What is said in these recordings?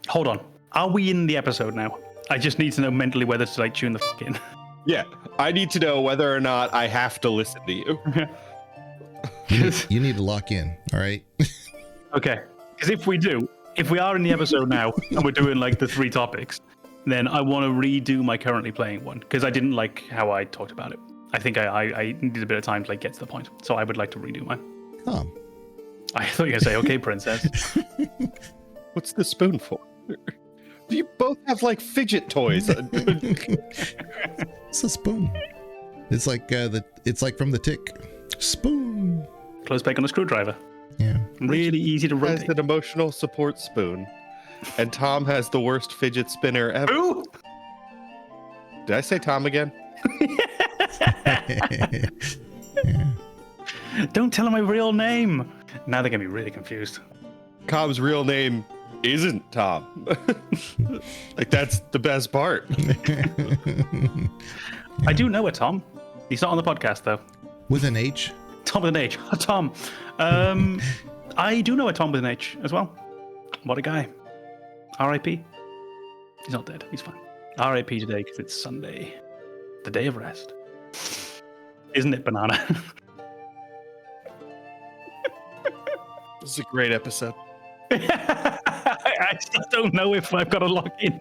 Hold on. Are we in the episode now? I just need to know mentally whether to like tune the fuck in. Yeah, I need to know whether or not I have to listen to you. You need to lock in, all right? Okay, because if we are in the episode now and we're doing like the 3 topics, then I want to redo my currently playing one because I didn't like how I talked about it. I think I needed a bit of time to like get to the point, so I would like to redo mine. Oh. I thought you were gonna say, "Okay, princess." What's the spoon for? You both have like fidget toys. It's a spoon. It's like it's like from The Tick. Spoon. Close back on a screwdriver. Yeah. Really easy to Has rotate. an emotional support spoon, and Tom has the worst fidget spinner ever. Ooh! Did I say Tom again? Yeah. Don't tell him my real name. Now they're gonna be really confused. Tom's real name isn't Tom. Like that's the best part. I do know a Tom. He's not on the podcast though. With an H? Tom with an H. Tom. I do know a Tom with an H as well. What a guy. R.I.P. He's not dead. He's fine. R.I.P. today because it's Sunday, the day of rest. Isn't it, Banana? This is a great episode. I still don't know if I've got to lock in.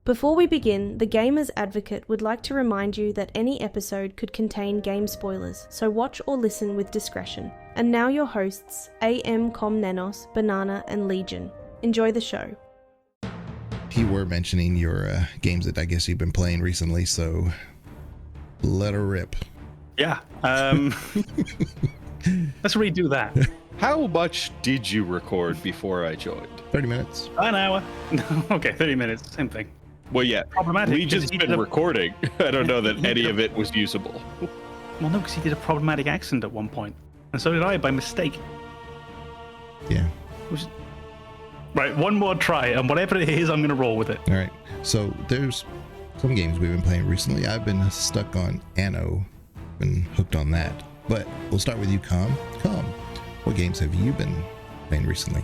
Before we begin, the Gamers Advocate would like to remind you that any episode could contain game spoilers, so watch or listen with discretion. And now your hosts, AM Komnenos, Banana, and Legion. Enjoy the show. You were mentioning your games that I guess you've been playing recently, so let her rip. Yeah. Let's redo that. How much did you record before I joined? 30 minutes. An hour. Okay, 30 minutes. Same thing. Well, yeah. Problematic. Legion's been recording. I don't know that any of it was usable. Well, no, because he did a problematic accent at one point. And so did I by mistake. Yeah. Which... Right, one more try, and whatever it is, I'm going to roll with it. All right. So there's some games we've been playing recently. I've been stuck on Anno, been hooked on that. But we'll start with you, Com. Com, what games have you been playing recently?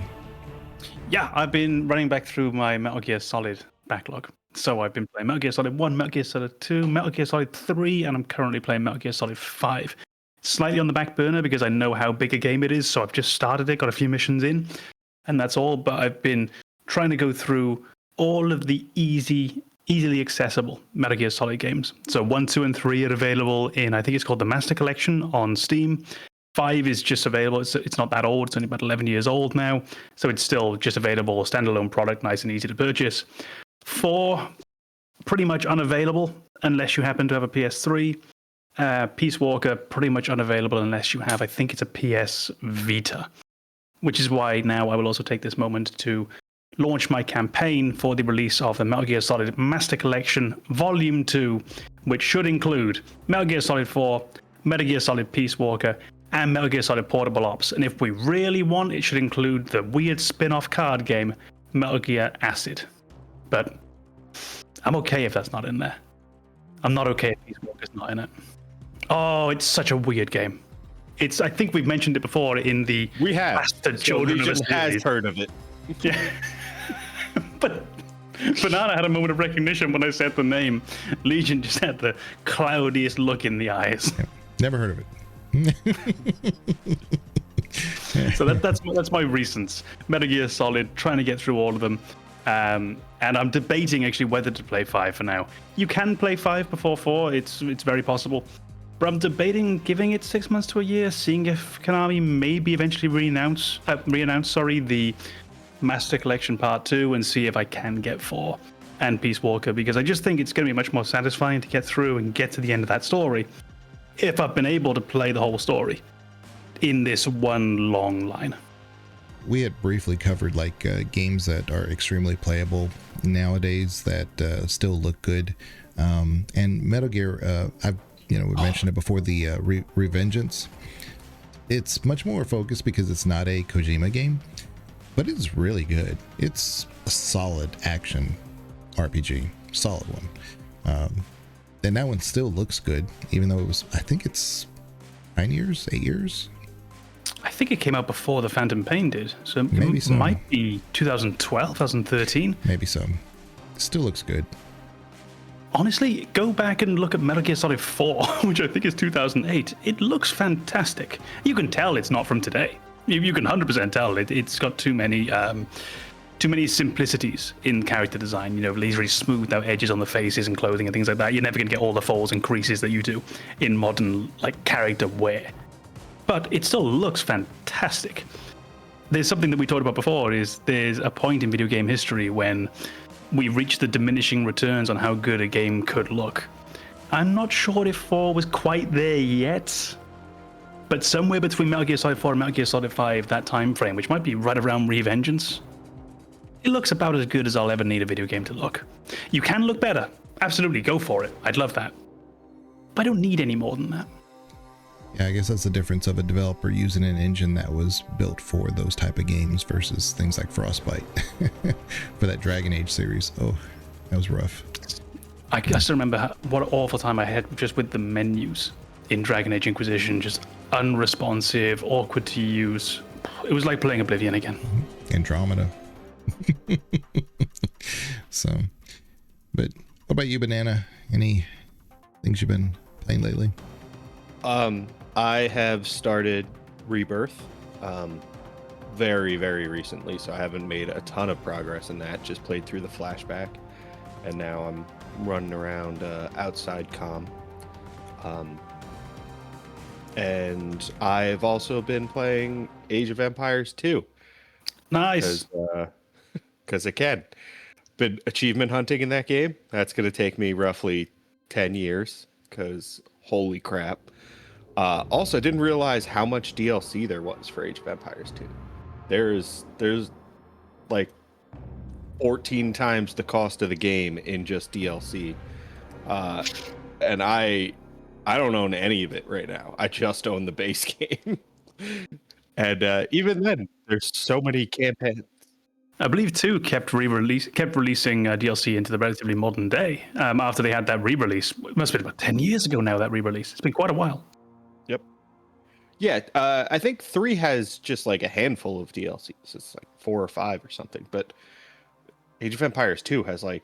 Yeah, I've been running back through my Metal Gear Solid backlog. So I've been playing Metal Gear Solid 1, Metal Gear Solid 2, Metal Gear Solid 3, and I'm currently playing Metal Gear Solid 5. Slightly on the back burner because I know how big a game it is, so I've just started it, got a few missions in, and that's all. But I've been trying to go through all of the easily accessible Metal Gear Solid games. So 1, 2, and 3 are available in, I think it's called the Master Collection on Steam. 5 is just available. It's not that old. It's only about 11 years old now. So it's still just available, standalone product, nice and easy to purchase. 4, pretty much unavailable unless you happen to have a PS3. Peace Walker, pretty much unavailable unless you have, I think it's a PS Vita. Which is why now I will also take this moment to launch my campaign for the release of the Metal Gear Solid Master Collection Volume 2, which should include Metal Gear Solid 4, Metal Gear Solid Peace Walker, and Metal Gear Solid Portable Ops. And if we really want, it should include the weird spin-off card game, Metal Gear Acid. But I'm okay if that's not in there. I'm not okay if Peace Walker's not in it. Oh, it's such a weird game. I think we've mentioned it before in the Bastard Children of a Legion has heard of it. Yeah. But Banana had a moment of recognition when I said the name. Legion just had the cloudiest look in the eyes. Yep. Never heard of it. So that's my recents. Metal Gear Solid, trying to get through all of them. And I'm debating actually whether to play 5 for now. You can play 5 before 4. It's very possible. But I'm debating giving it 6 months to a year, seeing if Konami maybe eventually re-announce the Master Collection Part 2 and see if I can get 4 and Peace Walker, because I just think it's going to be much more satisfying to get through and get to the end of that story if I've been able to play the whole story in this one long line. We had briefly covered like games that are extremely playable nowadays that still look good. And Metal Gear, we mentioned it before, the Revengeance. It's much more focused because it's not a Kojima game, but it's really good. It's a solid action RPG, solid one. And that one still looks good, even though it was, I think it's 8 years. I think it came out before the Phantom Pain did, so Maybe it so. might be 2012, 2013. Maybe so. It still looks good. Honestly, go back and look at Metal Gear Solid 4, which I think is 2008. It looks fantastic. You can tell it's not from today. You can 100% tell it's got too many simplicities in character design. You know, these really smoothed out edges on the faces and clothing and things like that. You're never going to get all the folds and creases that you do in modern character wear. But it still looks fantastic. There's something that we talked about before, is there's a point in video game history when we reach the diminishing returns on how good a game could look. I'm not sure if 4 was quite there yet, but somewhere between Metal Gear Solid 4 and Metal Gear Solid 5, that time frame, which might be right around Revengeance, it looks about as good as I'll ever need a video game to look. You can look better. Absolutely, go for it. I'd love that. But I don't need any more than that. Yeah, I guess that's the difference of a developer using an engine that was built for those type of games versus things like Frostbite for that Dragon Age series. Oh, that was rough. I still remember what an awful time I had just with the menus in Dragon Age Inquisition, just unresponsive, awkward to use. It was like playing Oblivion again. Andromeda. So, but what about you, Banana? Any things you've been playing lately? I have started Rebirth very, very recently, so I haven't made a ton of progress in that. Just played through the flashback, and now I'm running around outside Com. And I've also been playing Age of Empires 2. Nice. Because I can. Been achievement hunting in that game. That's going to take me roughly 10 years, because holy crap. Also, I didn't realize how much DLC there was for Age of Empires 2. There's like 14 times the cost of the game in just DLC. And I don't own any of it right now. I just own the base game. And even then, there's so many campaigns. I believe 2 kept releasing DLC into the relatively modern day after they had that re-release. It must have been about 10 years ago now, that re-release. It's been quite a while. Yep. Yeah, I think 3 has just like a handful of DLCs. It's like 4 or 5 or something. But Age of Empires 2 has like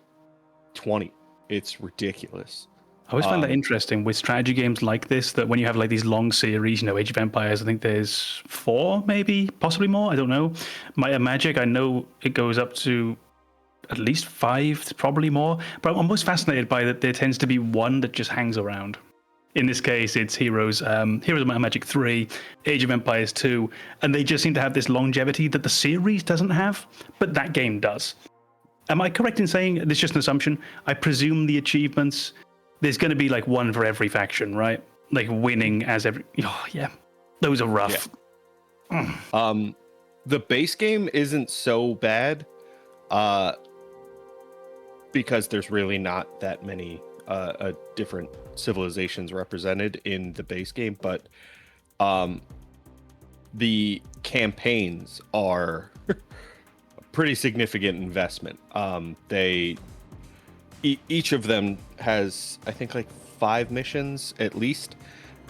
20. It's ridiculous. I always find that interesting with strategy games like this, that when you have like these long series, Age of Empires, I think there's 4, maybe, possibly more. I don't know. Might have Magic, I know it goes up to at least 5, probably more. But I'm most fascinated by that there tends to be one that just hangs around. In this case, it's Heroes of Might and Magic 3, Age of Empires 2, and they just seem to have this longevity that the series doesn't have, but that game does. Am I correct in saying, this is just an assumption, I presume the achievements, there's going to be like one for every faction, right? Like winning as every... Oh, yeah. Those are rough. Yeah. The base game isn't so bad because there's really not that many different civilizations represented in the base game, but the campaigns are a pretty significant investment. Each of them has, I think, like 5 missions at least,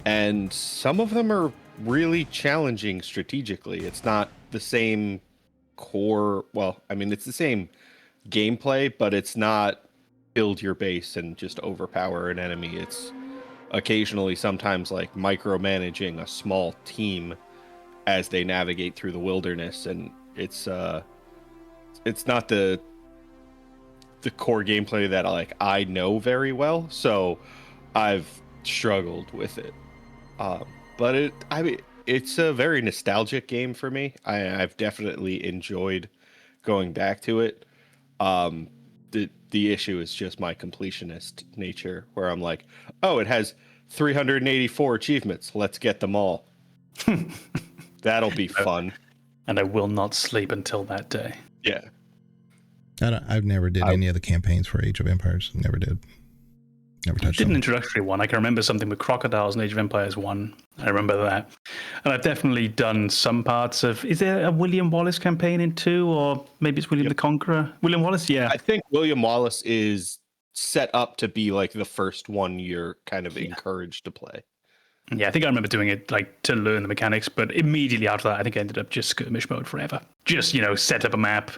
and some of them are really challenging strategically. It's not the same core, well, I mean, it's the same gameplay, but it's not build your base and just overpower an enemy. It's occasionally sometimes like micromanaging a small team as they navigate through the wilderness, and it's not the core gameplay that I know very well, so I've struggled with it. But it's a very nostalgic game for me. I've definitely enjoyed going back to it. The issue is just my completionist nature, where I'm like, oh, it has 384 achievements. Let's get them all. That'll be fun. And I will not sleep until that day. Yeah. I've never did any of the campaigns for Age of Empires. Never did. Never touched I did them. an introductory one. I can remember something with crocodiles in Age of Empires 1. I remember that. And I've definitely done some parts of... Is there a William Wallace campaign in 2? Or maybe it's William the Conqueror? William Wallace? Yeah. I think William Wallace is set up to be like the first one you're kind of encouraged to play. Yeah, I think I remember doing it like to learn the mechanics, but immediately after that, I think I ended up just skirmish mode forever. Just, set up a map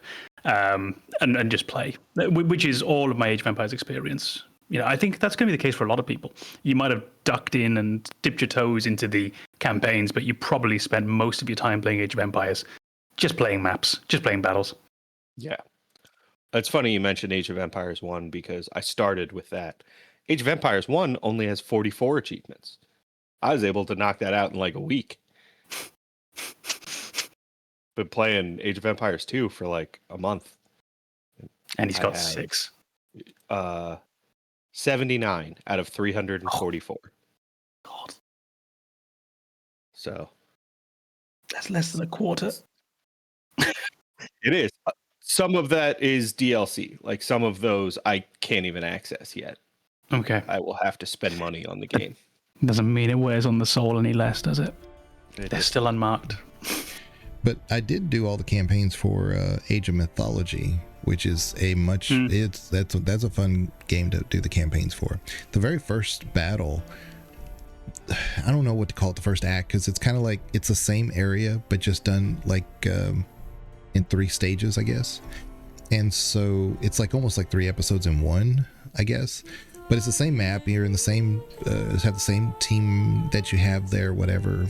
and just play, which is all of my Age of Empires experience. I think that's going to be the case for a lot of people. You might have ducked in and dipped your toes into the campaigns, but you probably spent most of your time playing Age of Empires, just playing maps, just playing battles. Yeah. It's funny you mentioned Age of Empires 1 because I started with that. Age of Empires 1 only has 44 achievements. I was able to knock that out in like a week. Been playing Age of Empires 2 for like a month. And he's got 6. 79 out of 344. God. So. That's less than a quarter. It is. Some of that is DLC. Like some of those I can't even access yet. Okay. I will have to spend money on the game. Doesn't mean it wears on the soul any less, does it? They're still unmarked. But I did do all the campaigns for Age of Mythology, which is a much that's a fun game to do the campaigns for. The very first battle, I don't know what to call it, the first act, because it's kind of like it's the same area but just done like in 3 stages, I guess. And so it's like almost like 3 episodes in one, I guess. But it's the same map. You're in the same have the same team that you have there, whatever.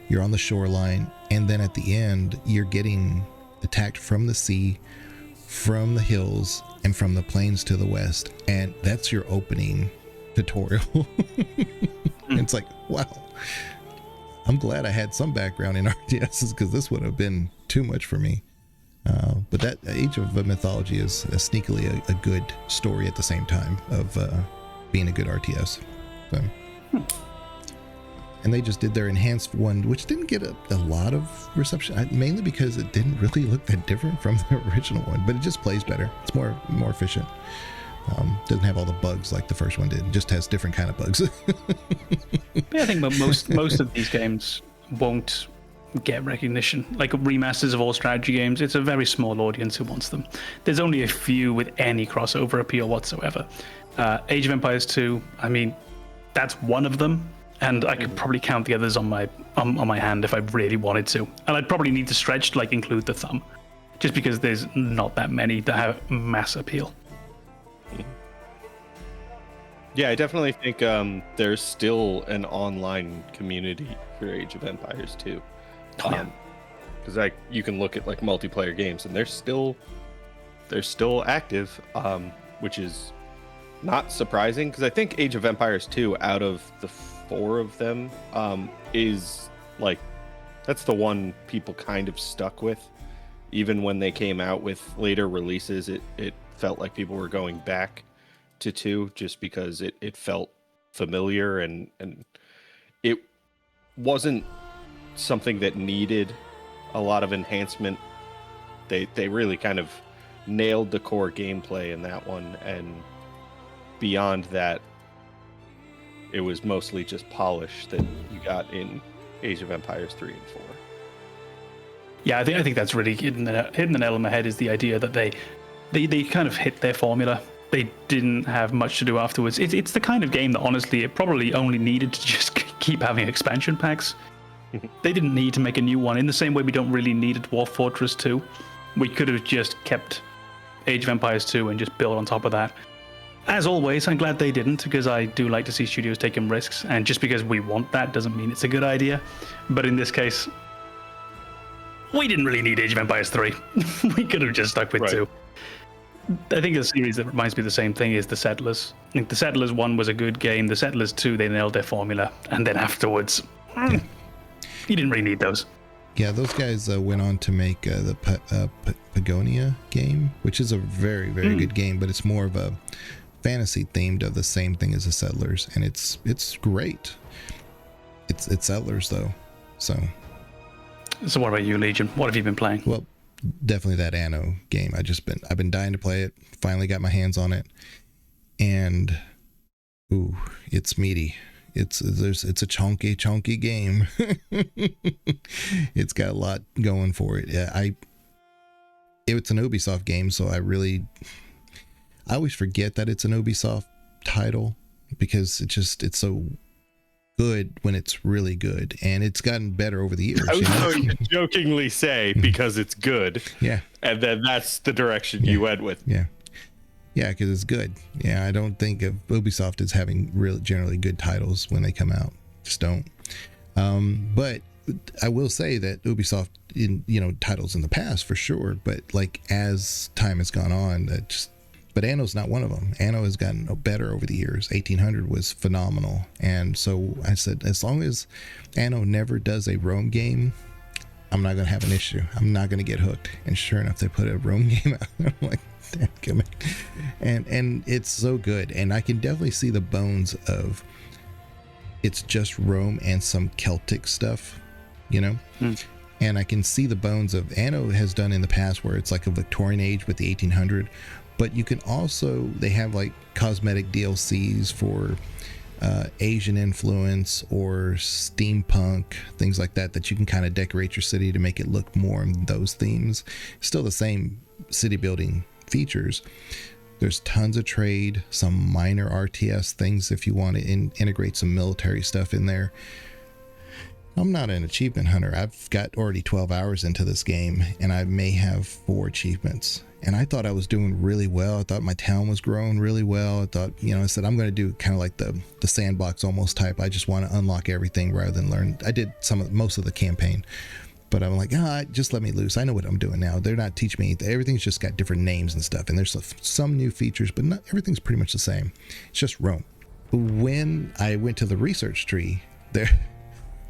You're on the shoreline, and then at the end you're getting attacked from the sea, from the hills, and from the plains to the west, and that's your opening tutorial. It's like, wow, I'm glad I had some background in RTSs, because this would have been too much for me. But that Age of Mythology is sneakily a good story at the same time of being a good RTS. So. And they just did their enhanced one, which didn't get a lot of reception, mainly because it didn't really look that different from the original one, but it just plays better. It's more efficient. Doesn't have all the bugs like the first one did. It just has different kind of bugs. Yeah, I think most of these games won't get recognition. Like remasters of all strategy games, it's a very small audience who wants them. There's only a few with any crossover appeal whatsoever. Age of Empires 2, I mean, that's one of them. And I could probably count the others on my hand if I really wanted to. And I'd probably need to stretch to like include the thumb, just because there's not that many that have mass appeal. Yeah, I definitely think there's still an online community for Age of Empires 2. Because you can look at like multiplayer games and they're still active, which is not surprising, because I think Age of Empires 2 out of the 4 of them is like, that's the one people kind of stuck with. Even when they came out with later releases, it felt like people were going back to 2 just because it felt familiar, and it wasn't something that needed a lot of enhancement. They really kind of nailed the core gameplay in that one, and beyond that, it was mostly just polish that you got in Age of Empires 3 and 4. Yeah, I think that's really hitting the nail on the head, is the idea that they kind of hit their formula. They didn't have much to do afterwards. It's the kind of game that honestly it probably only needed to just keep having expansion packs. They didn't need to make a new one, in the same way we don't really need a Dwarf Fortress 2. We could have just kept Age of Empires 2 and just build on top of that. As always, I'm glad they didn't, because I do like to see studios taking risks, and just because we want that doesn't mean it's a good idea. But in this case, we didn't really need Age of Empires 3. We could have just stuck with 2. I think a series that reminds me of the same thing is The Settlers. I think The Settlers 1 was a good game. The Settlers 2, they nailed their formula. And then afterwards, you didn't really need those. Yeah, those guys went on to make the Pagonia game, which is a very, very good game, but it's more of a fantasy themed of the same thing as The Settlers, and it's great. It's Settlers though. So what about you, Legion? What have you been playing? Well, definitely that Anno game. I've been dying to play it. Finally got my hands on it, and it's meaty. It's a chunky game. It's got a lot going for it. Yeah, it's an Ubisoft game, so I always forget that it's an Ubisoft title because it's so good when it's really good, and it's gotten better over the years. I was going to jokingly say because it's good, Yeah, and then that's the direction you went with. yeah, because it's good. Yeah, I don't think of Ubisoft as having really generally good titles when they come out. Just don't. But I will say that Ubisoft, in titles in the past for sure, but like as time has gone on, but Anno's not one of them. Anno has gotten better over the years. 1800 was phenomenal, and so I said, as long as Anno never does a Rome game, I'm not gonna have an issue. I'm not gonna get hooked. And sure enough, they put a Rome game out. I'm like, damn it. And it's so good, and I can definitely see the bones of it's just Rome and some Celtic stuff. And I can see the bones of Anno has done in the past where it's like a Victorian age with the 1800, but you can also, they have like cosmetic DLCs for Asian influence or steampunk, things like that you can kind of decorate your city to make it look more in those themes. Still the same city building features. There's tons of trade, some minor RTS things if you want to integrate some military stuff in there. I'm not an achievement hunter. I've got already 12 hours into this game, and I may have 4 achievements. And I thought I was doing really well. I thought my town was growing really well. I thought, I said, I'm going to do kind of like the sandbox almost type. I just want to unlock everything rather than learn. I did most of the campaign, but I'm like, just let me loose. I know what I'm doing now. They're not teaching me. Everything's just got different names and stuff. And there's some new features, but not everything's pretty much the same. It's just Rome. When I went to the research tree,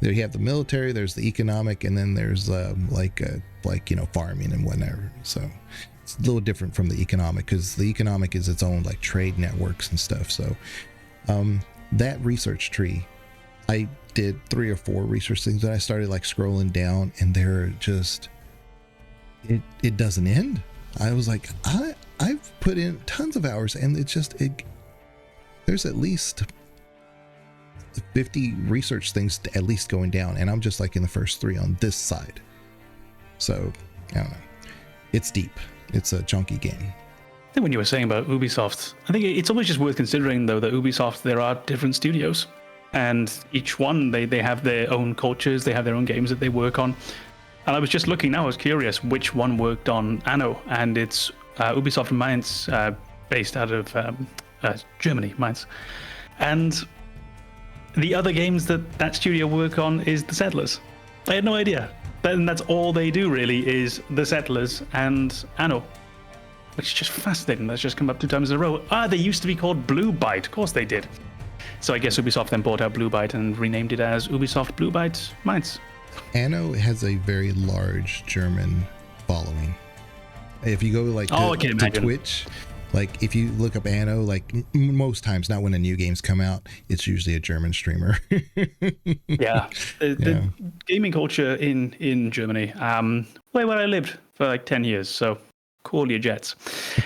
there you have the military, there's the economic, and then there's farming and whatever. So it's a little different from the economic because the economic is its own like trade networks and stuff. So that research tree, I did 3 or 4 research things, and I started like scrolling down, and they're just it doesn't end. I was like, I've put in tons of hours, and there's at least 50 research things at least going down, and I'm just like in the first 3 on this side. So I don't know, it's deep. It's a chunky game. I think when you were saying about Ubisoft, I think it's always just worth considering though that Ubisoft, there are different studios, and each one they have their own cultures, they have their own games that they work on. And I was just looking now, I was curious which one worked on Anno, and it's Ubisoft Mainz, based out of Germany, Mainz. And the other games that studio work on is The Settlers. I had no idea. And that's all they do really is The Settlers and Anno, which is just fascinating. That's just come up 2 times in a row. They used to be called Blue Byte. Of course they did. So I guess Ubisoft then bought out Blue Byte and renamed it as Ubisoft Blue Byte Mainz. Anno has a very large German following. If you go like to Twitch, like if you look up Anno, like most times, not when a new game's come out, it's usually a German streamer. Yeah, the gaming culture in Germany, where I lived for like 10 years, so call your jets,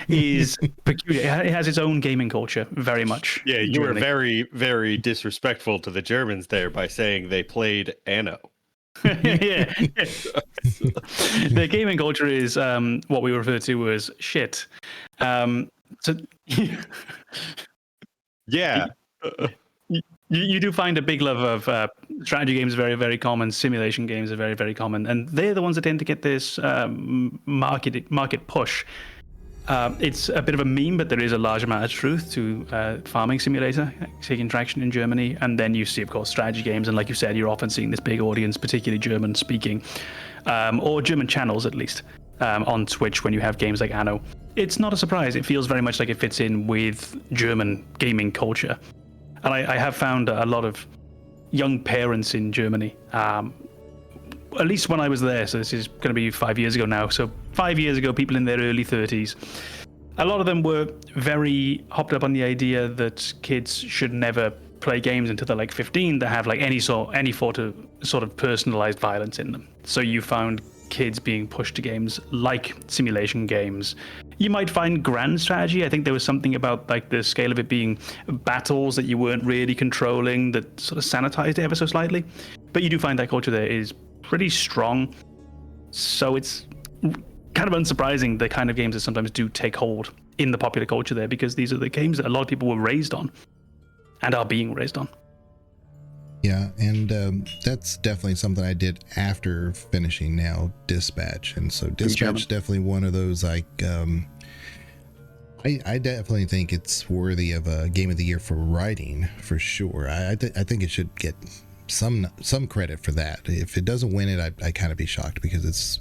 is peculiar. It has its own gaming culture, very much. Yeah, you were very, very disrespectful to the Germans there by saying they played Anno. Yeah. The gaming culture is what we refer to as shit. So yeah, you do find a big love of strategy games, very, very common. Simulation games are very, very common, and they're the ones that tend to get this market push. It's a bit of a meme, but there is a large amount of truth to Farming Simulator taking traction in Germany. And then you see, of course, strategy games. And like you said, you're often seeing this big audience, particularly German speaking, or German channels at least, on Twitch when you have games like Anno. It's not a surprise. It feels very much like it fits in with German gaming culture. And I have found a lot of young parents in Germany, at least when I was there, so this is going to be 5 years ago now. So 5 years ago, people in their early 30s, a lot of them were very hopped up on the idea that kids should never play games until they're like 15 that have like any sort of personalized violence in them. So you found kids being pushed to games like simulation games. You might find grand strategy. I think there was something about like the scale of it being battles that you weren't really controlling that sort of sanitized it ever so slightly. But you do find that culture there is pretty strong, so it's kind of unsurprising the kind of games that sometimes do take hold in the popular culture there, because these are the games that a lot of people were raised on and are being raised on. Yeah, and that's definitely something I did after finishing now Dispatch, and so Dispatch is definitely one of those like I definitely think it's worthy of a Game of the Year for writing for sure. I think it should get some credit for that. If it doesn't win it, I kind of be shocked because it's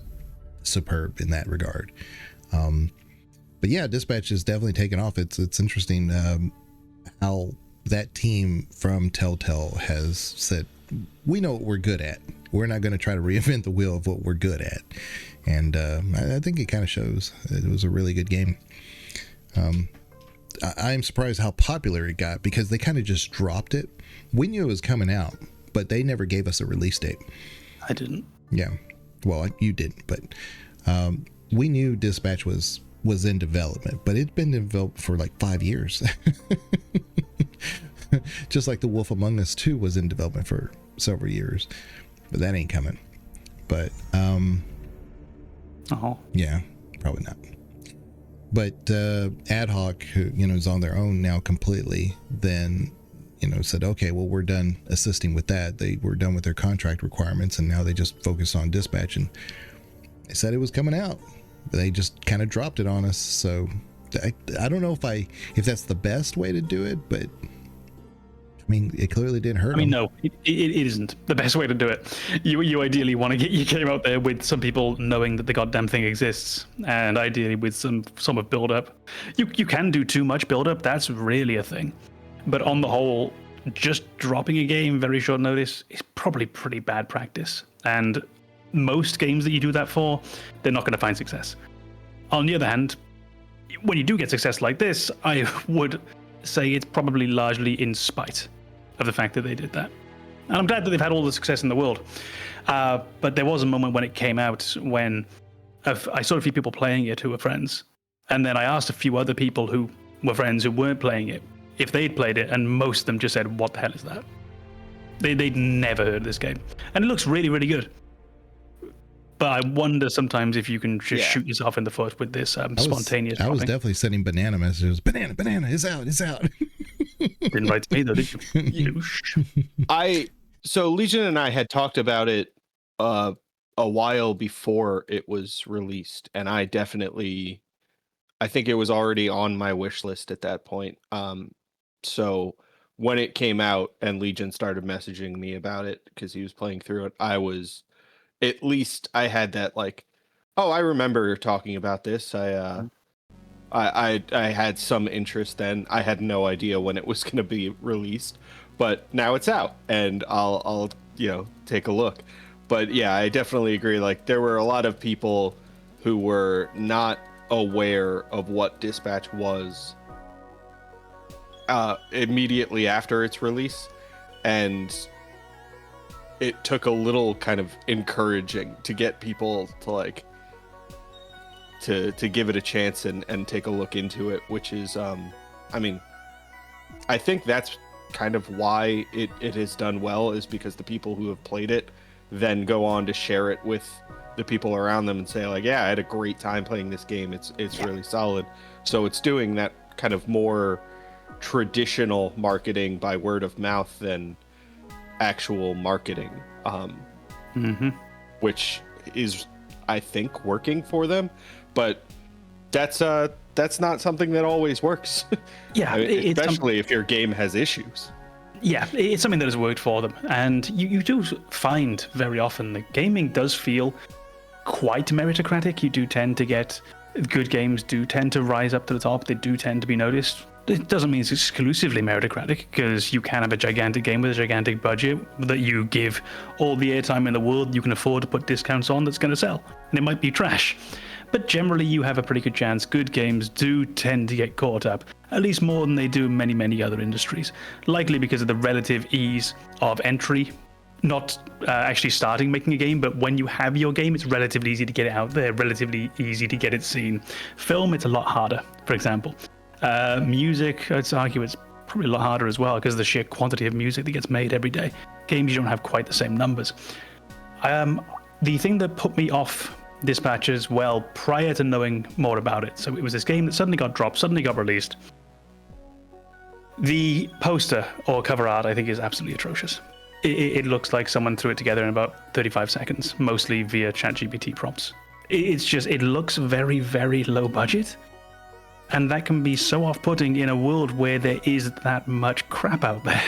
superb in that regard. But yeah, Dispatch is definitely taken off. It's interesting how that team from Telltale has said, we know what we're good at. We're not going to try to reinvent the wheel of what we're good at. And I think it kind of shows. It was a really good game. I'm surprised how popular it got because they kind of just dropped it. We knew it was coming out, but they never gave us a release date. I didn't. Yeah. Well, you didn't, but we knew Dispatch was in development, but it'd been developed for like 5 years. Just like The Wolf Among Us 2 was in development for several years, but that ain't coming. But yeah, probably not. But Ad Hoc, who is on their own now completely, then said, okay, well, we're done assisting with that. They were done with their contract requirements, and now they just focus on Dispatch. And they said it was coming out, but they just kind of dropped it on us. So I don't know if that's the best way to do it, but I mean, it clearly didn't hurt. No, it isn't the best way to do it. You ideally want to get your game out there with some people knowing that the goddamn thing exists, and ideally with some of build up. You can do too much build up. That's really a thing. But on the whole, just dropping a game very short notice is probably pretty bad practice. And most games that you do that for, they're not going to find success. On the other hand, when you do get success like this, I would say it's probably largely in spite of the fact that they did that. And I'm glad that they've had all the success in the world. But there was a moment when it came out when I saw a few people playing it who were friends. And then I asked a few other people who were friends who weren't playing it if they'd played it, and most of them just said, what the hell is that? They'd never heard of this game. And it looks really, really good. But I wonder sometimes if you can just shoot yourself in the foot with this spontaneous I was dropping. definitely sending banana messages. Banana, it's out. Didn't write to me though, did you? So Legion and I had talked about it a while before it was released, and I think it was already on my wish list at that point. So when it came out and Legion started messaging me about it because he was playing through it, at least I had that like, oh, I remember talking about this. I had some interest then. I had no idea when it was going to be released, but now it's out and I'll take a look. But yeah, I definitely agree. Like there were a lot of people who were not aware of what Dispatch was immediately after its release, and it took a little kind of encouraging to get people to like to give it a chance and take a look into it, which is I mean, I think that's kind of why it has done well, is because the people who have played it then go on to share it with the people around them and say like, yeah, I had a great time playing this game. It's really solid. So it's doing that kind of more traditional marketing by word of mouth than actual marketing, which is, I think, working for them. But that's not something that always works. Yeah, especially if your game has issues. Yeah, it's something that has worked for them. And you do find very often that gaming does feel quite meritocratic. You do tend to get good games do tend to rise up to the top. They do tend to be noticed. It doesn't mean it's exclusively meritocratic, because you can have a gigantic game with a gigantic budget that you give all the airtime in the world you can afford to put discounts on that's going to sell. And it might be trash. But generally you have a pretty good chance. Good games do tend to get caught up, at least more than they do in many, many other industries. Likely because of the relative ease of entry. Not actually starting making a game, but when you have your game, it's relatively easy to get it out there, relatively easy to get it seen. Film, it's a lot harder, for example. Music, I'd argue it's probably a lot harder as well, because of the sheer quantity of music that gets made every day. Games, you don't have quite the same numbers. The thing that put me off Dispatch as well prior to knowing more about it. So it was this game that suddenly got dropped, suddenly got released. The poster or cover art, I think, is absolutely atrocious. It looks like someone threw it together in about 35 seconds, mostly via ChatGPT prompts. It looks very, very low budget. And that can be so off-putting in a world where there is that much crap out there.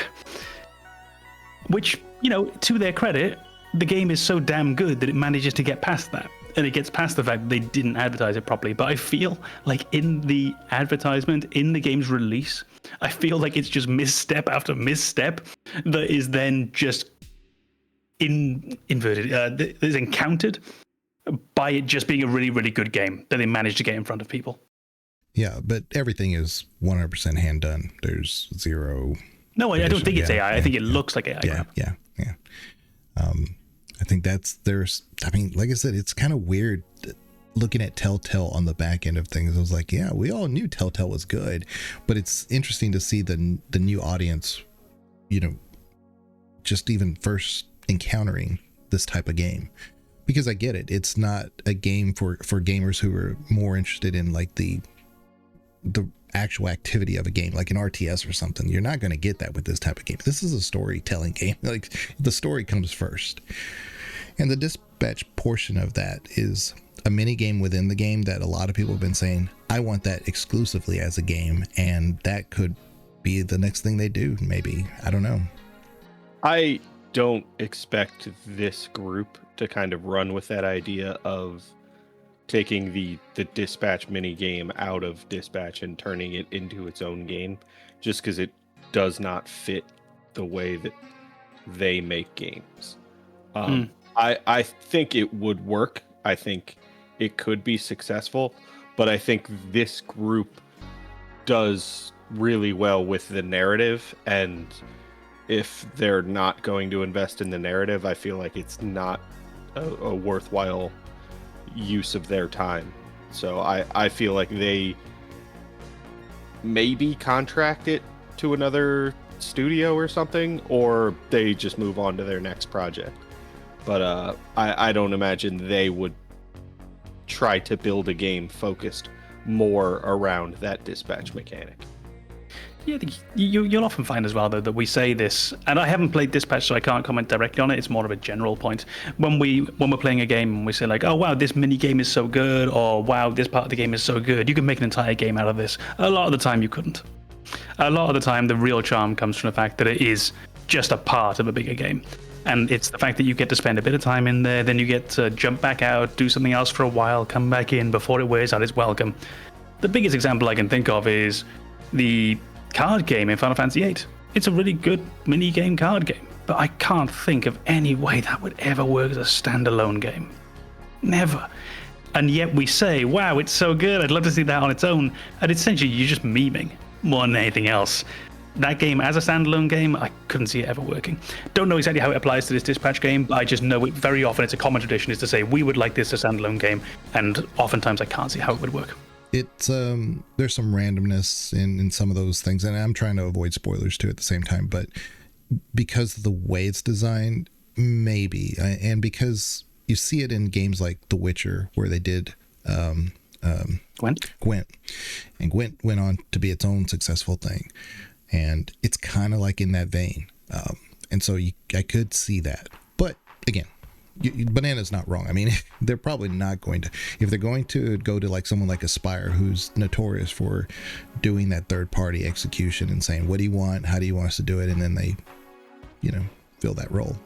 Which, to their credit, the game is so damn good that it manages to get past that. And it gets past the fact that they didn't advertise it properly. But I feel like in the advertisement, in the game's release, I feel like it's just misstep after misstep that is then just is encountered by it just being a really, really good game that they managed to get in front of people. Yeah, but everything is 100% hand done. There's zero. No, I don't think it's AI. I think it looks like AI. Yeah. I think like I said, it's kind of weird looking at Telltale on the back end of things. I was like, yeah, we all knew Telltale was good, but it's interesting to see the new audience, just even first encountering this type of game. Because I get it. It's not a game for gamers who are more interested in like the actual activity of a game, like an RTS or something. You're not going to get that with this type of game. This is a storytelling game. Like the story comes first. And the dispatch portion of that is a mini game within the game that a lot of people have been saying, I want that exclusively as a game. And that could be the next thing they do. Maybe. I don't know. I don't expect this group to kind of run with that idea of taking the dispatch mini game out of dispatch and turning it into its own game, just because it does not fit the way that they make games. I think it would work. I think it could be successful, but I think this group does really well with the narrative, and if they're not going to invest in the narrative, I feel like it's not a worthwhile use of their time. So I feel like they maybe contract it to another studio or something, or they just move on to their next project. But I don't imagine they would try to build a game focused more around that dispatch mechanic. Yeah, you'll often find as well, though, that we say this, and I haven't played Dispatch, so I can't comment directly on it. It's more of a general point. When we're playing a game and we say like, oh wow, this mini game is so good, or wow, this part of the game is so good, you can make an entire game out of this. A lot of the time you couldn't. A lot of the time the real charm comes from the fact that it is just a part of a bigger game. And it's the fact that you get to spend a bit of time in there, then you get to jump back out, do something else for a while, come back in before it wears out its welcome. The biggest example I can think of is the card game in Final Fantasy VIII. It's a really good mini game card game, but I can't think of any way that would ever work as a standalone game. Never. And yet we say, wow, it's so good, I'd love to see that on its own. And essentially you're just memeing more than anything else. That game as a standalone game, I couldn't see it ever working. Don't know exactly how it applies to this Dispatch game, but I just know it very often. It's a common tradition is to say, we would like this as a standalone game, and oftentimes I can't see how it would work. It's there's some randomness in some of those things, and I'm trying to avoid spoilers too at the same time, but because of the way it's designed, maybe, and because you see it in games like The Witcher, where they did Gwent, and Gwent went on to be its own successful thing, and it's kind of like in that vein, and so I could see that, but again, Banana's not wrong. I mean, they're probably not going to, if they're going to go to like someone like Aspire, who's notorious for doing that third party execution and saying, what do you want? How do you want us to do it? And then they, fill that role.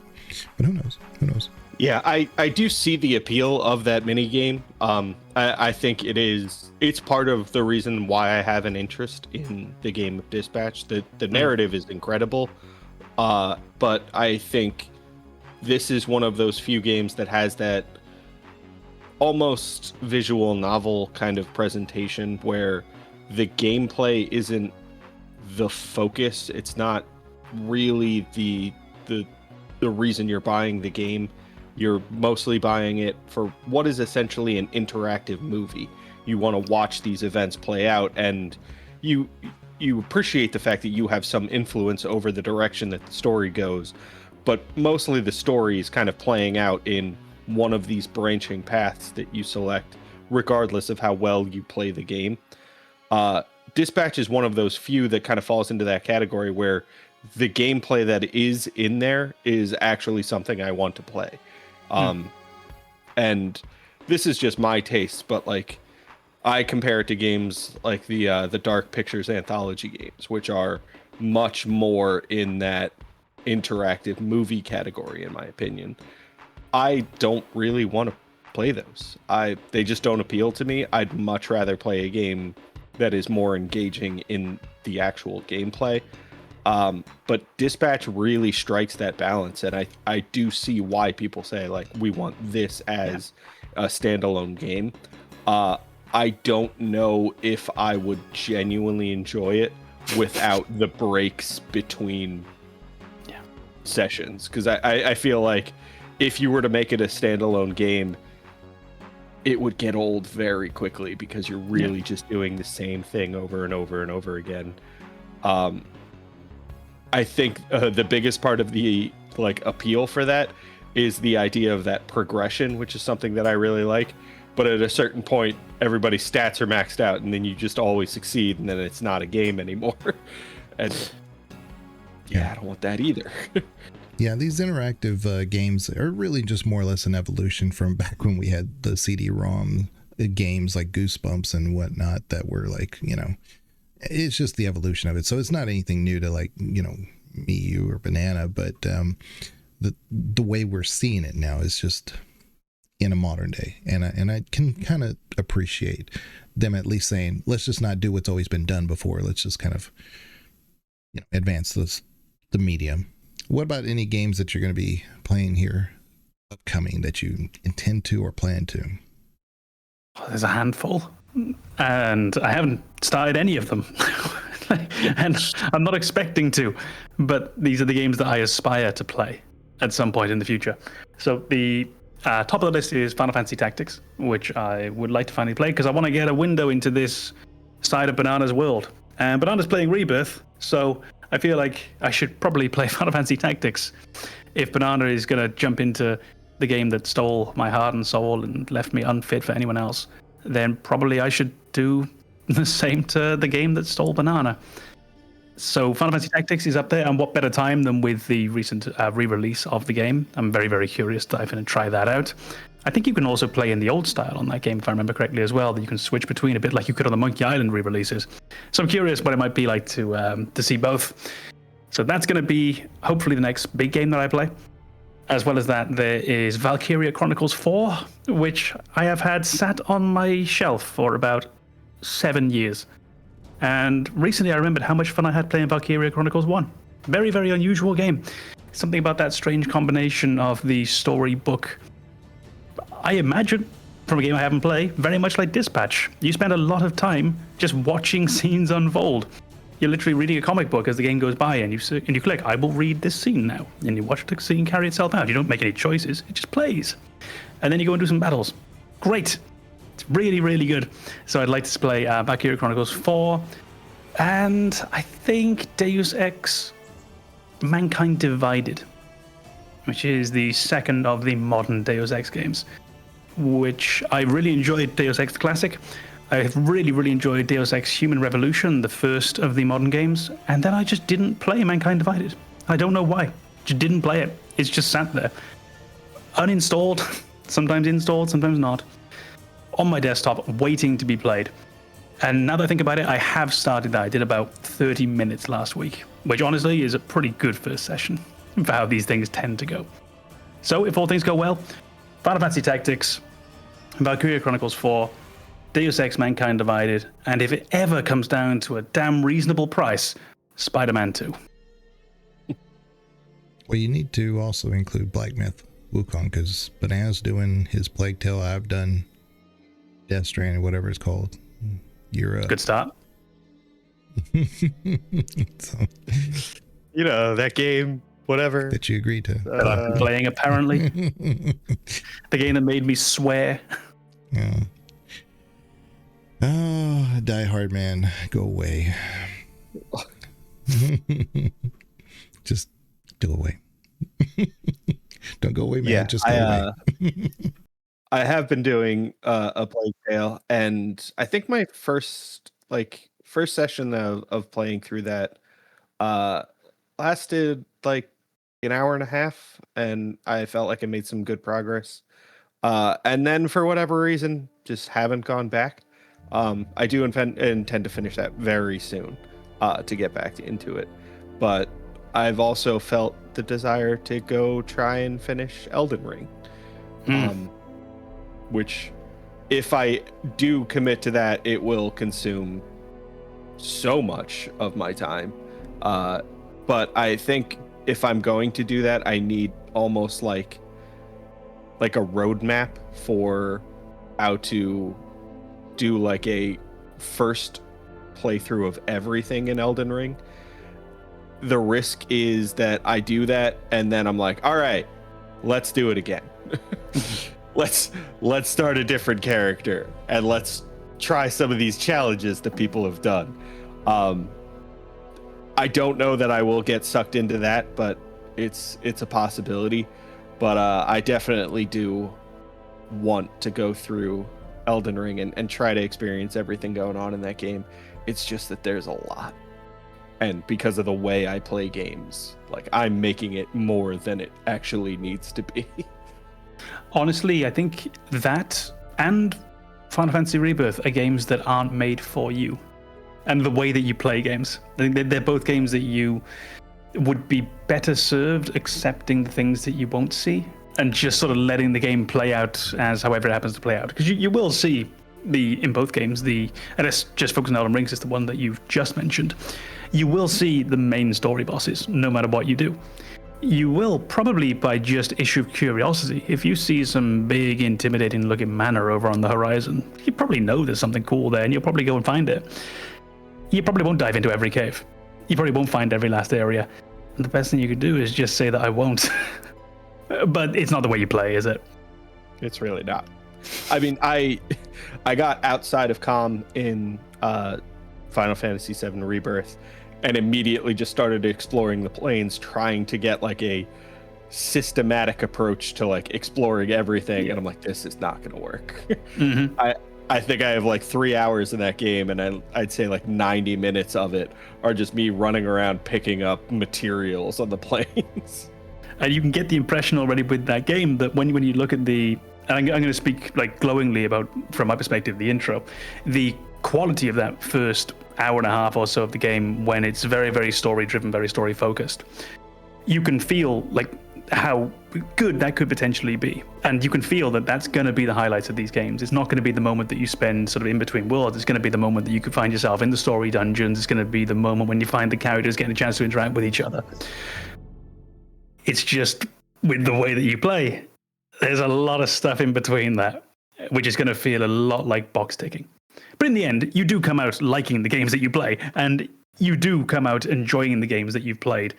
But who knows? Yeah, I do see the appeal of that mini game. I think it's part of the reason why I have an interest in the game of Dispatch. The narrative is incredible, but I think this is one of those few games that has that almost visual novel kind of presentation where the gameplay isn't the focus. It's not really the reason you're buying the game. You're mostly buying it for what is essentially an interactive movie. You want to watch these events play out, and you appreciate the fact that you have some influence over the direction that the story goes. But mostly the story is kind of playing out in one of these branching paths that you select, regardless of how well you play the game. Dispatch is one of those few that kind of falls into that category where the gameplay that is in there is actually something I want to play. And this is just my taste, but like I compare it to games like the Dark Pictures anthology games, which are much more in that interactive movie category, in my opinion. I don't really want to play those. They just don't appeal to me. I'd much rather play a game that is more engaging in the actual gameplay. But Dispatch really strikes that balance, and I do see why people say like we want this as a standalone game. I don't know if I would genuinely enjoy it without the breaks between sessions, because I feel like if you were to make it a standalone game, it would get old very quickly because you're really just doing the same thing over and over and over again. I think the biggest part of the like appeal for that is the idea of that progression, which is something that I really like. But at a certain point, everybody's stats are maxed out, and then you just always succeed, and then it's not a game anymore. And I don't want that either. Yeah, these interactive games are really just more or less an evolution from back when we had the CD-ROM games like Goosebumps and whatnot that were like, it's just the evolution of it. So it's not anything new to like, me, you, or Banana, but the way we're seeing it now is just in a modern day. And I can kind of appreciate them at least saying, let's just not do what's always been done before. Let's just kind of, advance the medium. What about any games that you're going to be playing here upcoming that you intend to or plan to? There's a handful, and I haven't started any of them. And I'm not expecting to, but these are the games that I aspire to play at some point in the future. So the top of the list is Final Fantasy Tactics, which I would like to finally play because I want to get a window into this side of Banana's world. And Banana's playing Rebirth, so I feel like I should probably play Final Fantasy Tactics if Banana is going to jump into the game that stole my heart and soul and left me unfit for anyone else. Then probably I should do the same to the game that stole Banana. So Final Fantasy Tactics is up there, and what better time than with the recent re-release of the game. I'm very, very curious to dive in and try that out. I think you can also play in the old style on that game, if I remember correctly as well, that you can switch between a bit like you could on the Monkey Island re-releases. So I'm curious what it might be like to see both. So that's going to be hopefully the next big game that I play. As well as that, there is Valkyria Chronicles 4, which I have had sat on my shelf for about 7 years. And recently I remembered how much fun I had playing Valkyria Chronicles 1. Very, very unusual game. Something about that strange combination of the storybook, I imagine, from a game I haven't played, very much like Dispatch. You spend a lot of time just watching scenes unfold. You're literally reading a comic book as the game goes by, and you click, I will read this scene now. And you watch the scene carry itself out. You don't make any choices. It just plays. And then you go and do some battles. Great. It's really, really good. So I'd like to play Valkyria Chronicles 4. And I think Deus Ex Mankind Divided, which is the second of the modern Deus Ex games, which I really enjoyed Deus Ex Classic. I really, really enjoyed Deus Ex Human Revolution, the first of the modern games, and then I just didn't play Mankind Divided. I don't know why. Just didn't play it. It's just sat there. Uninstalled, sometimes installed, sometimes not. On my desktop, waiting to be played. And now that I think about it, I have started that. I did about 30 minutes last week, which honestly is a pretty good first session for how these things tend to go. So if all things go well, Final Fantasy Tactics, Valkyria Chronicles 4, Deus Ex Mankind Divided, and if it ever comes down to a damn reasonable price, Spider-Man 2. Well, you need to also include Black Myth Wukong, because Banana's doing his Plague Tale, I've done Death Stranding, whatever it's called. You're Good start. So, that game, whatever. that you agreed to. That I've been playing, apparently. The game that made me swear. Yeah. Oh, Die Hard, man, go away. Just go away. Don't go away, man. Yeah, Just go away. I have been doing a Plague Tale, and I think my first session of playing through that uh lasted like an hour and a half, and I felt like I made some good progress. And then for whatever reason, just haven't gone back. I do intend to finish that very soon, to get back into it. But I've also felt the desire to go try and finish Elden Ring. Which, if I do commit to that, it will consume so much of my time. But I think if I'm going to do that, I need almost like a roadmap for how to do like a first playthrough of everything in Elden Ring. The risk is that I do that and then I'm like, all right, let's do it again. let's start a different character and let's try some of these challenges that people have done. I don't know that I will get sucked into that, but it's a possibility. But I definitely do want to go through Elden Ring and try to experience everything going on in that game. It's just that there's a lot. And because of the way I play games, like I'm making it more than it actually needs to be. Honestly, I think that and Final Fantasy Rebirth are games that aren't made for you. And the way that you play games. I think they're both games that you would be better served accepting the things that you won't see and just sort of letting the game play out as however it happens to play out. Because you will see in both games, and let's just focus on Elden Ring, is the one that you've just mentioned. You will see the main story bosses no matter what you do. You will probably, by just issue of curiosity, if you see some big intimidating looking manor over on the horizon, you probably know there's something cool there and you'll probably go and find it. You probably won't dive into every cave. You probably won't find every last area. And the best thing you could do is just say that I won't. But it's not the way you play, is it? It's really not. I mean, I got outside of Calm in Final Fantasy VII Rebirth and immediately just started exploring the plains, trying to get like a systematic approach to like exploring everything. Yeah. And I'm like, this is not going to work. Mm-hmm. I think I have like 3 hours in that game, and I'd say like 90 minutes of it are just me running around picking up materials on the plains. And you can get the impression already with that game that when you look at and I'm going to speak like glowingly about, from my perspective, the intro, the quality of that first hour and a half or so of the game, when it's very, very story driven, very story focused, you can feel like how good that could potentially be. And you can feel that that's going to be the highlights of these games. It's not going to be the moment that you spend sort of in between worlds. It's going to be the moment that you could find yourself in the story dungeons. It's going to be the moment when you find the characters getting a chance to interact with each other. It's just with the way that you play, there's a lot of stuff in between that, which is going to feel a lot like box ticking. But in the end, you do come out liking the games that you play, and you do come out enjoying the games that you've played,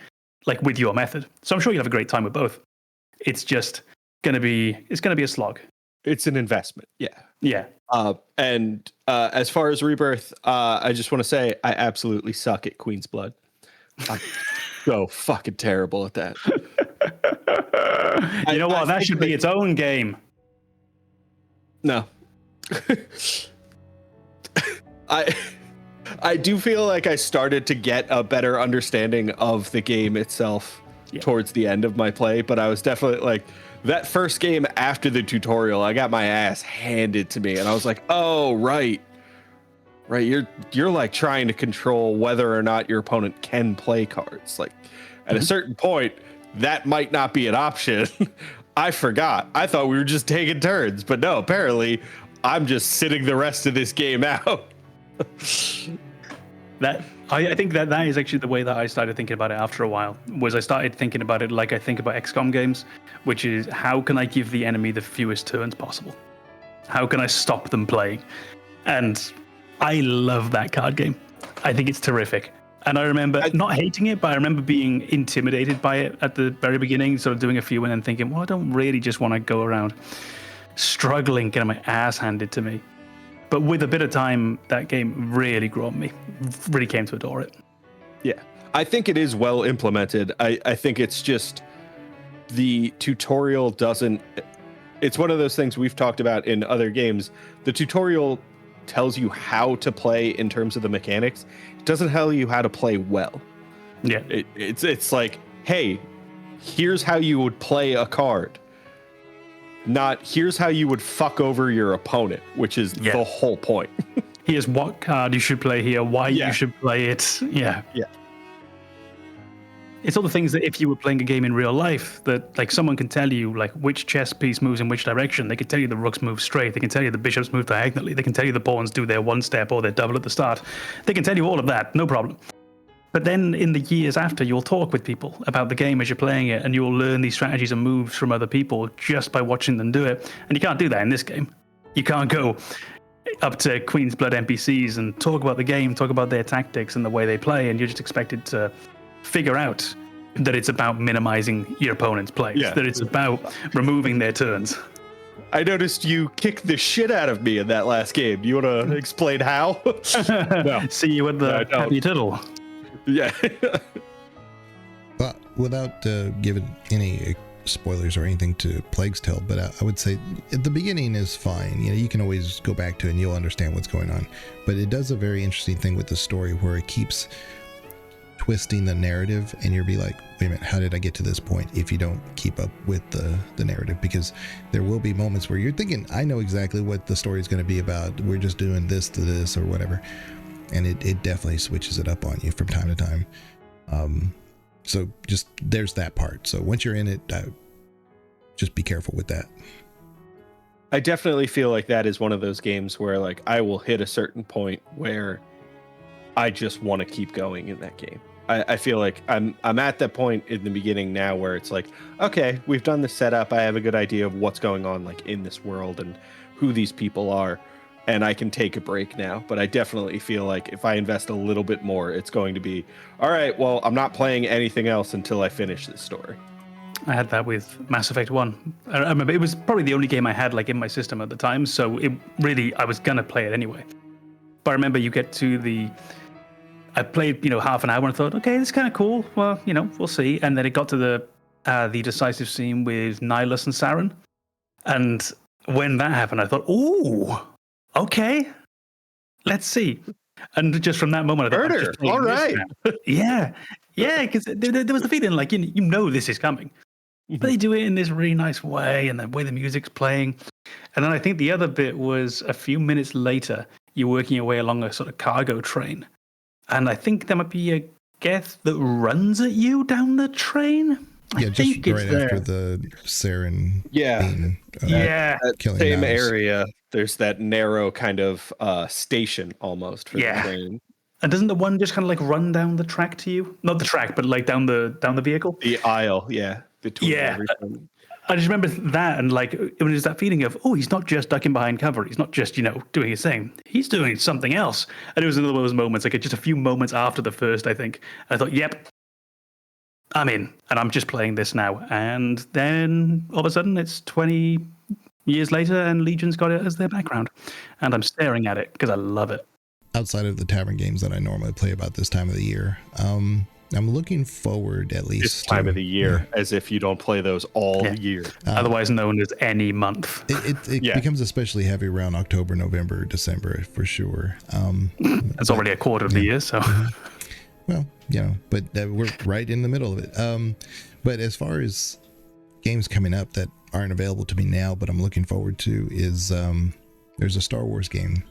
like with your method. So I'm sure you'll have a great time with both. It's just going to be a slog. It's an investment. Yeah. Yeah. And as far as Rebirth, I just want to say I absolutely suck at Queen's Blood. I'm so fucking terrible at that. You know what? That should be its own game. No. I do feel like I started to get a better understanding of the game itself towards the end of my play, but I was definitely like, that first game after the tutorial, I got my ass handed to me, and I was like, oh, right, you're like trying to control whether or not your opponent can play cards. Like, at a certain point, that might not be an option. I forgot. I thought we were just taking turns, but no, apparently I'm just sitting the rest of this game out. I think that is actually the way that I started thinking about it after a while, was I started thinking about it like I think about XCOM games, which is how can I give the enemy the fewest turns possible? How can I stop them playing? And I love that card game. I think it's terrific. And I remember not hating it, but I remember being intimidated by it at the very beginning, sort of doing a few and then thinking, well, I don't really just want to go around struggling, getting my ass handed to me. But with a bit of time, that game really grew on me. Really came to adore it. Yeah, I think it is well implemented. I think it's just the tutorial doesn't. It's one of those things we've talked about in other games. The tutorial tells you how to play in terms of the mechanics. It doesn't tell you how to play well. Yeah. It's like, hey, here's how you would play a card. Not here's how you would fuck over your opponent, which is the whole point. Here's what card you should play here, why you should play it. Yeah. Yeah. It's all the things that if you were playing a game in real life, that like someone can tell you like which chess piece moves in which direction. They can tell you the rooks move straight. They can tell you the bishops move diagonally. They can tell you the pawns do their one step or their double at the start. They can tell you all of that, no problem. But then in the years after, you'll talk with people about the game as you're playing it, and you'll learn these strategies and moves from other people just by watching them do it. And you can't do that in this game. You can't go up to Queen's Blood NPCs and talk about the game, talk about their tactics and the way they play, and you're just expected to figure out that it's about minimizing your opponent's plays, that it's about removing their turns. I noticed you kicked the shit out of me in that last game. You want to explain how? No. See you at the happy tittle. Yeah. But without giving any spoilers or anything to Plague's Tale, but I would say at the beginning is fine. You know, you can always go back to it and you'll understand what's going on. But it does a very interesting thing with the story where it keeps twisting the narrative, and you'll be like, wait a minute, how did I get to this point? If you don't keep up with the narrative, because there will be moments where you're thinking, I know exactly what the story is going to be about. We're just doing this to this or whatever. And it definitely switches it up on you from time to time. So just there's that part. So once you're in it, just be careful with that. I definitely feel like that is one of those games where like I will hit a certain point where I just want to keep going in that game. I feel like I'm at that point in the beginning now where it's like, okay, we've done the setup. I have a good idea of what's going on like in this world and who these people are. And I can take a break now, but I definitely feel like if I invest a little bit more, it's going to be, all right, well, I'm not playing anything else until I finish this story. I had that with Mass Effect 1. I remember it was probably the only game I had like in my system at the time, so it really, I was gonna play it anyway. But I remember you get to I played, half an hour and thought, okay, this is kind of cool. Well, we'll see. And then it got to the decisive scene with Nihilus and Saren. And when that happened, I thought, ooh, okay, let's see. And just from that moment, I thought, Murder, all right. Yeah, because there was the feeling like, this is coming. But they do it in this really nice way, and the way the music's playing. And then I think the other bit was a few minutes later, you're working your way along a sort of cargo train. And I think there might be a Geth that runs at you down the train. Yeah, just right after the Saren being, that same area, there's that narrow kind of station almost for the train. And doesn't the one just kind of like run down the track to you? Not the track, but like down the vehicle? The aisle, between everything. I just remember that, and like it was that feeling of, oh, he's not just ducking behind cover. He's not just, doing his thing. He's doing something else. And it was another one of those moments, like just a few moments after the first, I think. I thought, yep, I'm in, and I'm just playing this now. And then all of a sudden, it's 20 years later, and Legion's got it as their background. And I'm staring at it because I love it. Outside of the tavern games that I normally play about this time of the year, I'm looking forward at least this time of the year, as if you don't play those all year. Otherwise known as any month. It becomes especially heavy around October, November, December for sure. It's already a quarter of the year, so. Well, but we're right in the middle of it. But as far as games coming up that aren't available to me now, but I'm looking forward to is there's a Star Wars game.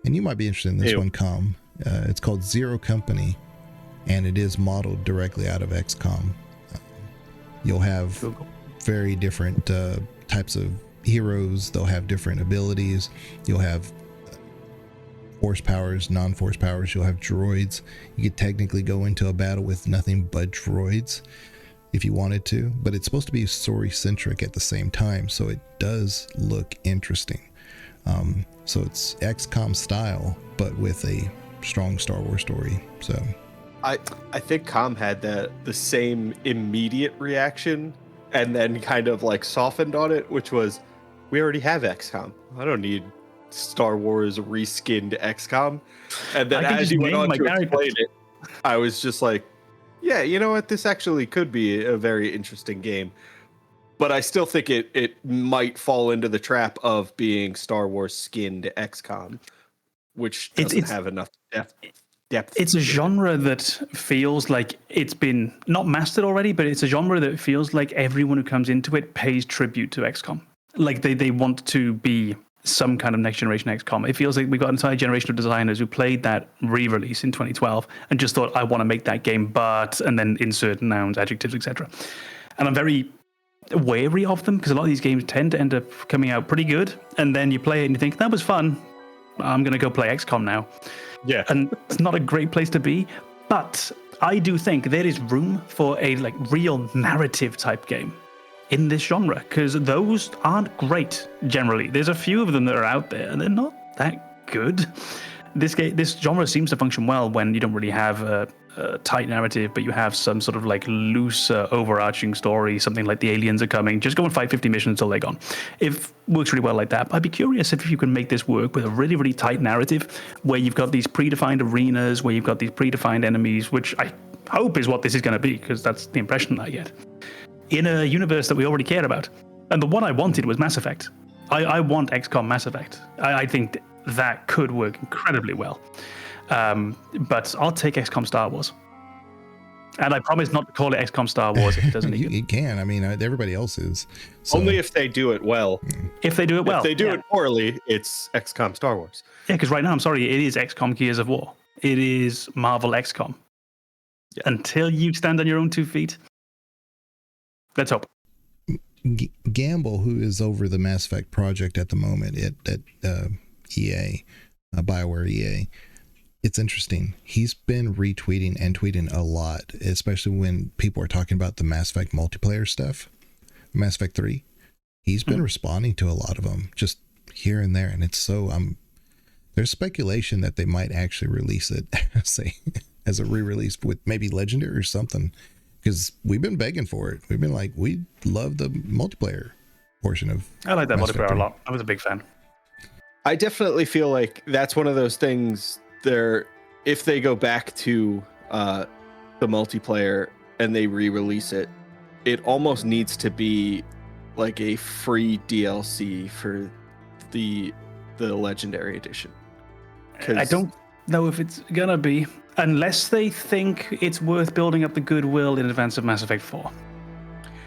And you might be interested in this one, Com. It's called Zero Company. And it is modeled directly out of XCOM. You'll have very different types of heroes. They'll have different abilities. You'll have force powers, non-force powers. You'll have droids. You could technically go into a battle with nothing but droids if you wanted to. But it's supposed to be story-centric at the same time. So it does look interesting. So it's XCOM style, but with a strong Star Wars story. So... I think Com had the same immediate reaction and then kind of like softened on it, which was, we already have XCOM. I don't need Star Wars reskinned XCOM. And then as you went on to explain it, I was just like, yeah, you know what? This actually could be a very interesting game. But I still think it might fall into the trap of being Star Wars skinned XCOM, which doesn't have enough depth. It's a to it. genre that feels like it's been not mastered already, but it's a genre that feels like everyone who comes into it pays tribute to XCOM. Like they want to be some kind of next generation XCOM. It feels like we got an entire generation of designers who played that re-release in 2012 and just thought, I want to make that game, and then insert nouns, adjectives, etc. And I'm very wary of them because a lot of these games tend to end up coming out pretty good, and then you play it and you think, that was fun, I'm going to go play XCOM now. Yeah. And it's not a great place to be, but I do think there is room for a like real narrative type game in this genre, because those aren't great generally. There's a few of them that are out there and they're not that good. This genre seems to function well when you don't really have a tight narrative, but you have some sort of like loose overarching story, something like the aliens are coming, just go and fight 50 missions until they're gone. It works really well like that. I'd be curious if you can make this work with a really, really tight narrative where you've got these predefined arenas, where you've got these predefined enemies, which I hope is what this is going to be, because that's the impression I get, in a universe that we already care about. And the one I wanted was Mass Effect. I want XCOM Mass Effect. I think that could work incredibly well. But I'll take XCOM Star Wars. And I promise not to call it XCOM Star Wars if it doesn't. You can. I mean, everybody else is. So. Only if they do it well. If they do it well. If they do it poorly, it's XCOM Star Wars. Yeah, because right now, I'm sorry, it is XCOM Gears of War. It is Marvel XCOM. Yeah. Until you stand on your own 2 feet, let's hope. Gamble, who is over the Mass Effect project at the moment at EA, BioWare EA, it's interesting. He's been retweeting and tweeting a lot, especially when people are talking about the Mass Effect multiplayer stuff, Mass Effect 3. He's been responding to a lot of them just here and there. And it's so, there's speculation that they might actually release it as a re-release with maybe Legendary or something. Because we've been begging for it. We've been like, we love the multiplayer portion of. I like that multiplayer a lot. I was a big fan. I definitely feel like that's one of those things. If they go back to the multiplayer and they re-release it, it almost needs to be like a free DLC for the Legendary Edition. I don't know if it's gonna be. Unless they think it's worth building up the goodwill in advance of Mass Effect 4.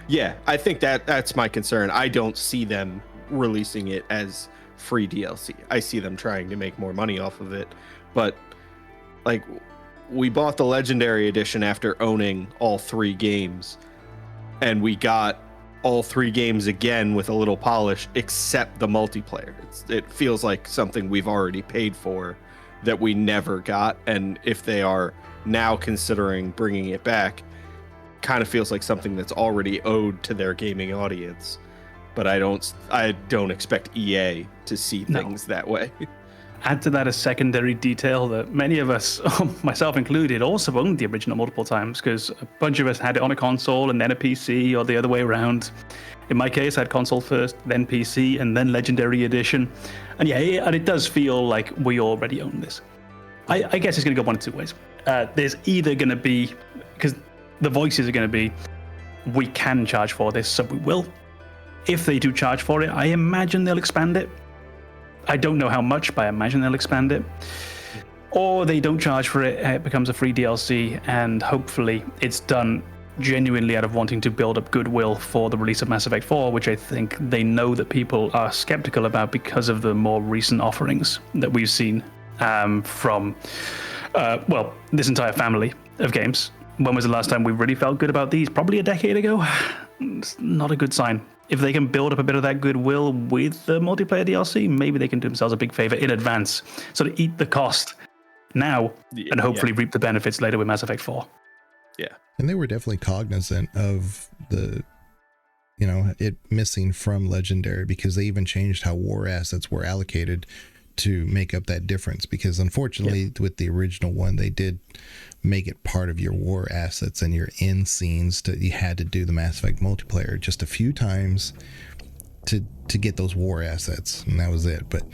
Yeah, I think that's my concern. I don't see them releasing it as free DLC. I see them trying to make more money off of it. But, like, we bought the Legendary Edition after owning all 3 games. And we got all 3 games again with a little polish, except the multiplayer. It feels like something we've already paid for that we never got, and if they are now considering bringing it back, kind of feels like something that's already owed to their gaming audience. But I don't expect EA to see things that way. Add to that a secondary detail that many of us, myself included, also owned the original multiple times, because a bunch of us had it on a console and then a PC, or the other way around. In my case, I had console first, then PC, and then Legendary Edition. And yeah, and it does feel like we already own this. I guess it's going to go one of 2 ways. There's either going to be, because the voices are going to be, we can charge for this, so we will. If they do charge for it, I imagine they'll expand it. I don't know how much, but I imagine they'll expand it. Or they don't charge for it, it becomes a free DLC, and hopefully it's done genuinely out of wanting to build up goodwill for the release of Mass Effect 4, which I think they know that people are skeptical about because of the more recent offerings that we've seen from, this entire family of games. When was the last time we really felt good about these? Probably a decade ago. It's not a good sign. If they can build up a bit of that goodwill with the multiplayer DLC, maybe they can do themselves a big favor in advance. So to eat the cost now and hopefully reap the benefits later with Mass Effect 4. Yeah. And they were definitely cognizant of the, it missing from Legendary, because they even changed how war assets were allocated to make up that difference. Because unfortunately, with the original one, they did make it part of your war assets and your end scenes. You had to do the Mass Effect multiplayer just a few times to get those war assets, and that was it. But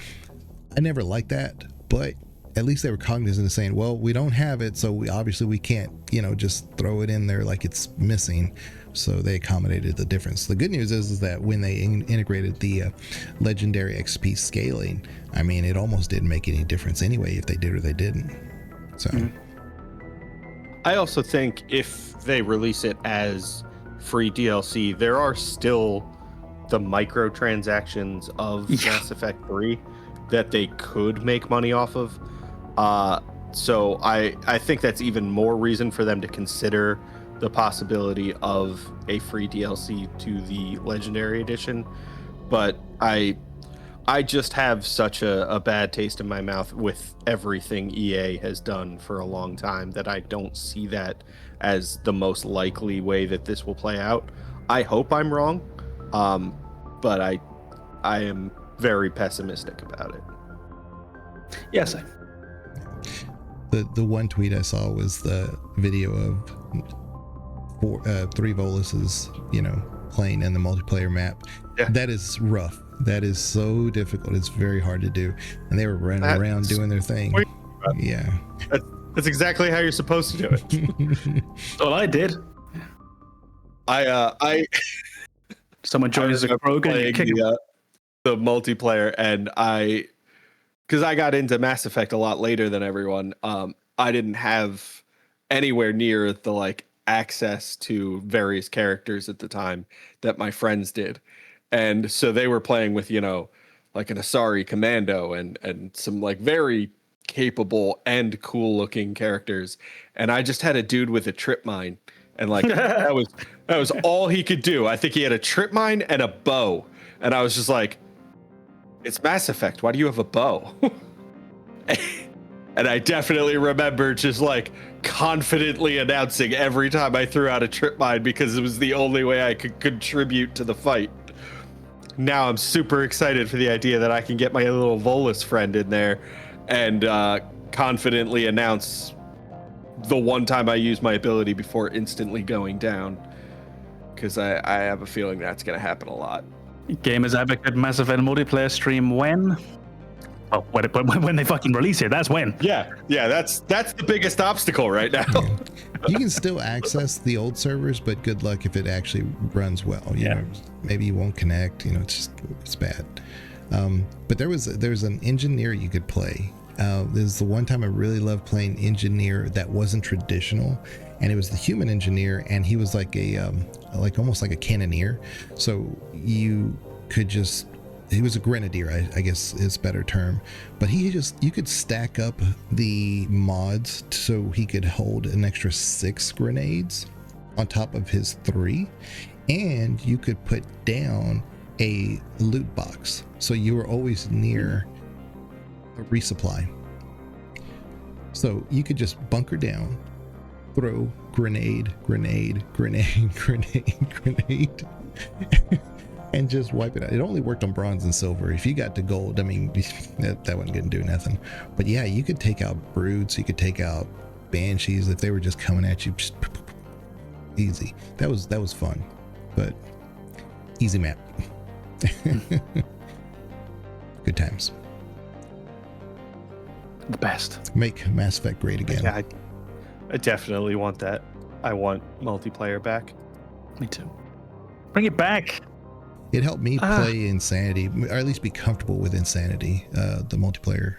I never liked that. But at least they were cognizant of saying, well, we don't have it, so we can't, just throw it in there like it's missing. So they accommodated the difference. The good news is that when they integrated the legendary XP scaling, I mean, it almost didn't make any difference anyway if they did or they didn't. So I also think if they release it as free DLC, there are still the microtransactions of Mass Effect 3 that they could make money off of. So I think that's even more reason for them to consider the possibility of a free DLC to the Legendary Edition. But I just have such a bad taste in my mouth with everything EA has done for a long time that I don't see that as the most likely way that this will play out. I hope I'm wrong, but I am very pessimistic about it. Yes. The one tweet I saw was the video of 3 Voluses, playing in the multiplayer map. Yeah. That is rough. That is so difficult. It's very hard to do. And they were running around doing their thing. Yeah. That's exactly how you're supposed to do it. Well, I did. Someone joins the program. The multiplayer, and because I got into Mass Effect a lot later than everyone, I didn't have anywhere near the access to various characters at the time that my friends did. And so they were playing with, like an Asari commando and some very capable and cool looking characters. And I just had a dude with a trip mine, and that was all he could do. I think he had a trip mine and a bow. And I was just like, it's Mass Effect. Why do you have a bow? And I definitely remember just confidently announcing every time I threw out a trip mine because it was the only way I could contribute to the fight. Now I'm super excited for the idea that I can get my little Volus friend in there and confidently announce the one time I use my ability before instantly going down. Because I have a feeling that's going to happen a lot. Gamers Advocate Mass Effect multiplayer stream when? Oh, when they fucking release it, that's when. Yeah, that's the biggest obstacle right now. You can still access the old servers, but good luck if it actually runs well. You know, maybe you won't connect. It's bad. But there was an engineer you could play. This is the one time I really loved playing engineer that wasn't traditional, and it was the human engineer, and he was almost like a cannoneer. So you could just. He was a grenadier, I guess is a better term, but you could stack up the mods so he could hold an extra 6 grenades on top of his 3, and you could put down a loot box, so you were always near a resupply. So you could just bunker down, throw grenade, and just wipe it out. It only worked on bronze and silver. If you got to gold, I mean, that wasn't gonna do nothing. But yeah, you could take out broods, you could take out banshees if they were just coming at you. Just easy. That was fun, but easy map. Good times. The best. Make Mass Effect great again. Yeah, I definitely want that. I want multiplayer back. Me too. Bring it back. It helped me play Insanity, or at least be comfortable with Insanity, the multiplayer,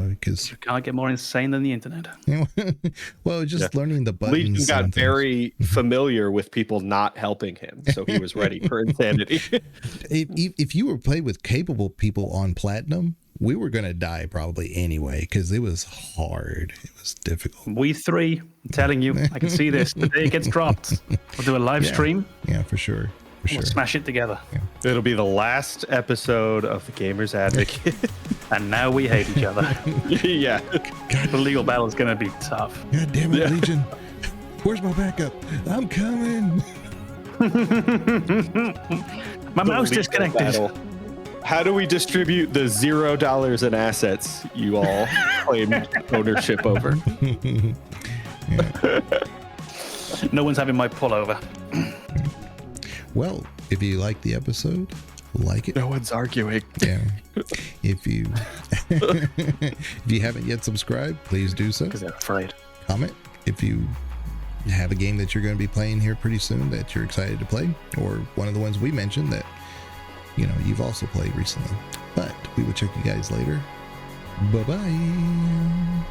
because you can't get more insane than the internet. Well, just learning the buttons. Legion got very familiar with people not helping him, so he was ready for Insanity. If you were played with capable people on Platinum, we were gonna die probably anyway because it was hard. It was difficult. We 3, I'm telling you, I can see this. The day it gets dropped, we'll do a live stream. Yeah, for sure. We'll smash it together. Yeah. It'll be the last episode of the Gamers Advocate. And now we hate each other. Yeah. God, the legal battle is going to be tough. God damn it, Legion. Where's my backup? I'm coming. My mouse disconnected. Battle. How do we distribute the $0 in assets you all claimed ownership over? No one's having my pullover. Well, if you liked the episode, like it. No one's arguing. Yeah. If you if you haven't yet subscribed, please do so. Because they're afraid. Comment if you have a game that you're going to be playing here pretty soon that you're excited to play, or one of the ones we mentioned that you've also played recently. But we will check you guys later. Bye bye.